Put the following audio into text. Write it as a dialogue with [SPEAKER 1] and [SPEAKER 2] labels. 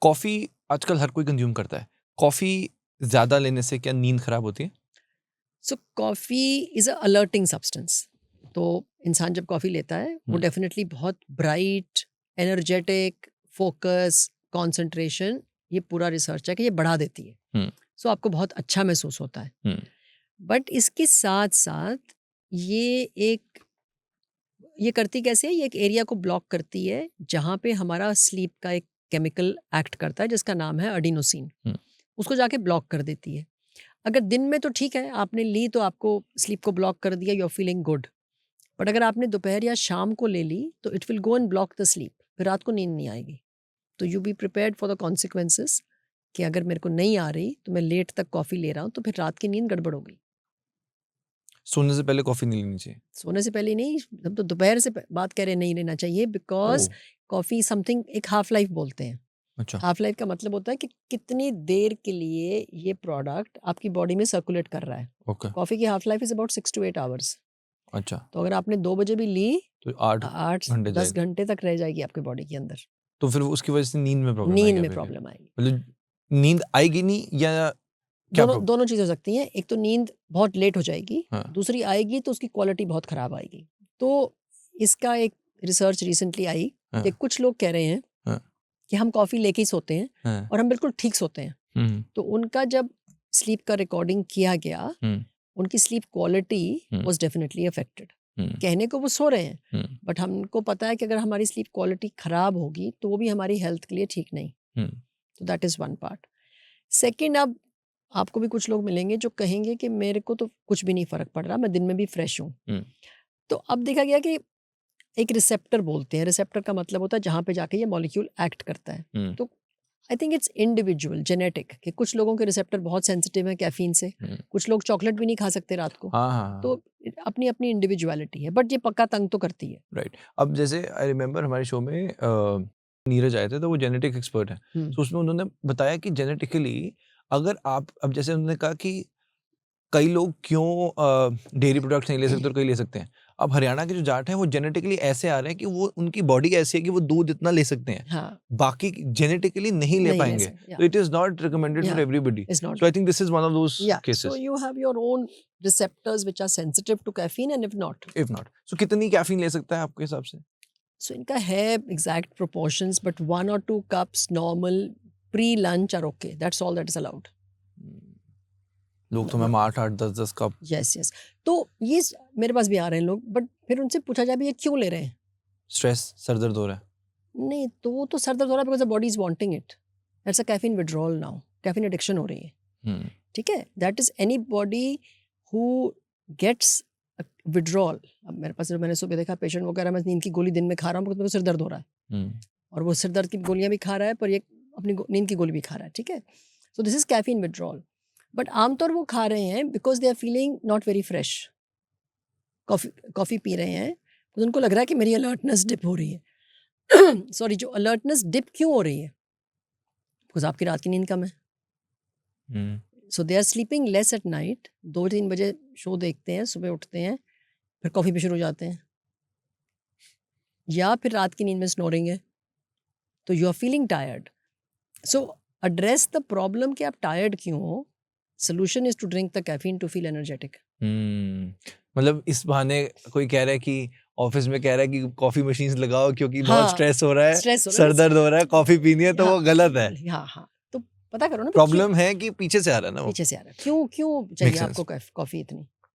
[SPEAKER 1] Coffee आजकल हर कोई consume करता है। कॉफ़ी ज़्यादा लेने से क्या नींद खराब होती है?
[SPEAKER 2] So coffee is a alerting substance. तो इंसान जब कॉफ़ी लेता है वो
[SPEAKER 1] हुँ।
[SPEAKER 2] डेफिनेटली बहुत ब्राइट, एनर्जेटिक, फोकस, कंसंट्रेशन, ये पूरा रिसर्च है कि ये बढ़ा देती है।
[SPEAKER 1] हुँ।
[SPEAKER 2] सो आपको बहुत अच्छा महसूस होता है।
[SPEAKER 1] हुँ।
[SPEAKER 2] बट इसके साथ-साथ ये एक ये करती कैसे है? ये एक एरिया को ब्लॉक करती है जहाँ पे हमारा स्लीप का एक केमिकल एक्ट करता है जिसका नाम है एडिनोसिन।
[SPEAKER 1] हुँ।
[SPEAKER 2] उसको जाके ब्लॉक कर देती है। अगर दिन में तो ठीक है, आपने ली तो आपको स्लीप को ब्लॉक कर दिया, you are feeling good. But अगर आपने दोपहर या शाम को ले ली तो it will go and block the sleep, फिर रात को नींद नहीं आएगी। तो you be prepared for the consequences कि अगर मेरे को नहीं आ रही तो मैं लेट तक कॉफ़ी ले रहा हूँ तो फिर रात की नींद गड़बड़ हो गई।
[SPEAKER 1] सोने से पहले कॉफ़ी नहीं लेनी चाहिए।
[SPEAKER 2] सोने से पहले नहीं, हम तो दोपहर से बात कर रहे हैं, नहीं लेना चाहिए बिकॉज
[SPEAKER 1] ओह!
[SPEAKER 2] कॉफ़ी समथिंग एक हाफ लाइफ बोलते हैं।
[SPEAKER 1] अच्छा।
[SPEAKER 2] हाफ लाइफ का मतलब होता है कि कितनी देर के लिए ये प्रोडक्ट आपकी बॉडी में सर्कुलेट कर रहा है।
[SPEAKER 1] ओके।
[SPEAKER 2] कॉफ़ी की half life is about 6 to 8 hours.
[SPEAKER 1] अच्छा,
[SPEAKER 2] तो अगर आपने 2 बजे भी ली,
[SPEAKER 1] तो 8
[SPEAKER 2] 8
[SPEAKER 1] घंटे
[SPEAKER 2] 10
[SPEAKER 1] जाएगा।
[SPEAKER 2] घंटे तक रह जाएगी आपकी बॉडी के अंदर।
[SPEAKER 1] तो फिर वो उसकी वज़ह से नींद में प्रॉब्लम
[SPEAKER 2] नींद
[SPEAKER 1] आएगी
[SPEAKER 2] में
[SPEAKER 1] आपके क्या?
[SPEAKER 2] प्रॉब्लम आएगी।
[SPEAKER 1] मतलब नींद आएगी नहीं या क्या
[SPEAKER 2] दोनों
[SPEAKER 1] प्रॉब्लम?
[SPEAKER 2] दोनों चीज़ हो सकती हैं। एक तो नींद बहुत लेट हो जाएगी,
[SPEAKER 1] हाँ।
[SPEAKER 2] दूसरी आएगी तो उसकी क्वालिटी बहुत ख़राब आएगी। तो इसका एक रिसर्च रिसेंटली आई
[SPEAKER 1] हाँ।
[SPEAKER 2] कि कुछ लोग कह रहे हैं
[SPEAKER 1] हाँ।
[SPEAKER 2] कि हम कॉफ़ी लेके ही सोते हैं
[SPEAKER 1] हाँ।
[SPEAKER 2] और हम बिल्कुल ठीक सोते हैं।
[SPEAKER 1] हुँ।
[SPEAKER 2] तो उनका जब स्लीप का रिकॉर्डिंग किया गया,
[SPEAKER 1] हुँ।
[SPEAKER 2] उनकी sleep quality
[SPEAKER 1] hmm.
[SPEAKER 2] Was definitely affected.
[SPEAKER 1] Hmm.
[SPEAKER 2] कहने को वो सो रहे हैं,
[SPEAKER 1] हुँ।
[SPEAKER 2] बट हमको पता है कि अगर हमारी स्लीप क्वालिटी ख़राब होगी तो वो भी हमारी हेल्थ के लिए ठीक नहीं।
[SPEAKER 1] हुँ।
[SPEAKER 2] तो that is one part. Second, अब आपको भी कुछ लोग मिलेंगे जो कहेंगे कि मेरे को तो कुछ भी नहीं फ़र्क पड़ रहा, मैं दिन में भी फ्रेश हूँ।
[SPEAKER 1] हुँ।
[SPEAKER 2] तो अब देखा गया कि एक रिसेप्टर बोलते हैं, रिसेप्टर का मतलब होता है जहाँ पे जाके ये मॉलिक्यूल एक्ट करता है।
[SPEAKER 1] हुँ।
[SPEAKER 2] तो I think it's individual, genetic, कि कुछ लोगों के रिसेप्टर बहुत सेंसिटिव हैं कैफ़ीन से,
[SPEAKER 1] हुँ।
[SPEAKER 2] कुछ लोग चॉकलेट भी नहीं खा सकते रात को।
[SPEAKER 1] हाँ, हाँ, हाँ।
[SPEAKER 2] तो अपनी-अपनी इंडिविजुअलिटी है, बट ये पक्का तंग तो करती है।
[SPEAKER 1] राइट। अब जैसे आई रिमेंबर हमारे शो में नीरज आए थे, तो वो जेनेटिक एक्सपर्ट हैं।
[SPEAKER 2] हुँ।
[SPEAKER 1] तो उसमें उन्होंने बताया कि जेनेटिकली अगर आप अब जैसे उन्होंने कहा कि कई लोग क्यों डेयरी प्रोडक्ट्स नहीं ले सकते और कई ले सकते हैं। अब हरियाणा के जो जाट हैं वो जेनेटिकली ऐसे आ रहे हैं कि वो उनकी बॉडी ऐसी है कि वो दूध इतना ले सकते हैं।
[SPEAKER 2] हाँ,
[SPEAKER 1] बाकी जेनेटिकली नहीं ले
[SPEAKER 2] नहीं ले
[SPEAKER 1] पाएँगे।
[SPEAKER 2] सकते, या
[SPEAKER 1] तो it is not recommended for
[SPEAKER 2] या
[SPEAKER 1] everybody.
[SPEAKER 2] It's not
[SPEAKER 1] so I think this is one of those
[SPEAKER 2] Yeah, so
[SPEAKER 1] cases
[SPEAKER 2] you have your own receptors which are sensitive to caffeine, and if not,
[SPEAKER 1] if not. So कितनी caffeine ले सकता है आपके हिसाब से?
[SPEAKER 2] so इनका है exact proportions, but 1 or 2 cups normal pre-lunch are okay. That's all that is allowed.
[SPEAKER 1] लोग तो मैम 8-8 10-10 कप
[SPEAKER 2] Yes, yes. तो ये मेरे पास भी आ रहे हैं लोग, बट फिर उनसे पूछा जाए भी ये क्यों ले रहे हैं?
[SPEAKER 1] स्ट्रेस, सर दर्द हो रहा है।
[SPEAKER 2] नहीं, तो वो तो सर दर्द हो रहा है because the body is wanting it. That's a caffeine withdrawal now. Caffeine addiction हो रही है।
[SPEAKER 1] हुँ।
[SPEAKER 2] ठीक है, that is anybody who gets withdrawal. अब मेरे पास मैंने सुबह देखा पेशेंट वो कह रहा है मैं नींद की गोली दिन में खा रहा हूँ because मेरे को सिर दर्द हो रहा है,
[SPEAKER 1] हुँ।
[SPEAKER 2] और वो सिर दर्द की गोलियां भी खा रहा है पर ये अपनी नींद की गोली भी खा रहा है। ठीक है, so this is caffeine withdrawal. But आमतौर वो खा रहे हैं because they are feeling not very fresh. Coffee coffee पी रहे हैं तो उनको लग रहा है कि मेरी अलर्टनेस डिप हो रही है। सॉरी, जो अलर्टनेस डिप क्यों हो रही है? बिकॉज आपकी रात की नींद कम है।
[SPEAKER 1] हुँ।
[SPEAKER 2] So they are sleeping less at night. 2-3 बजे शो देखते हैं, सुबह उठते हैं, फिर कॉफ़ी पे शुरू हो जाते हैं, या फिर रात की नींद में स्नोरिंग है, तो you are feeling tired. So address the problem कि आप टायर्ड क्यों हो। Solution is to drink the caffeine to feel energetic.
[SPEAKER 1] Hmm. मतलब इस बहाने कोई कह रहा है कि ऑफ़िस में कह रहा है कि कॉफ़ी मशीन्स लगाओ क्योंकि बहुत
[SPEAKER 2] हाँ,
[SPEAKER 1] स्ट्रेस हो रहा है,
[SPEAKER 2] स्ट्रेस हो रहा है
[SPEAKER 1] सर दर्द हो रहा है, कॉफ़ी पीनी है तो
[SPEAKER 2] हाँ,
[SPEAKER 1] वो गलत है।
[SPEAKER 2] हाँ, हाँ, तो पता करो ना भी क्यों
[SPEAKER 1] प्रॉब्लम है कि पीछे से आ रहा है ना वो।
[SPEAKER 2] पीछे से आ रहा है, क्यों क्यों चाहिए
[SPEAKER 1] मेक
[SPEAKER 2] आपको
[SPEAKER 1] सेंस।
[SPEAKER 2] कॉफ़ी इतनी?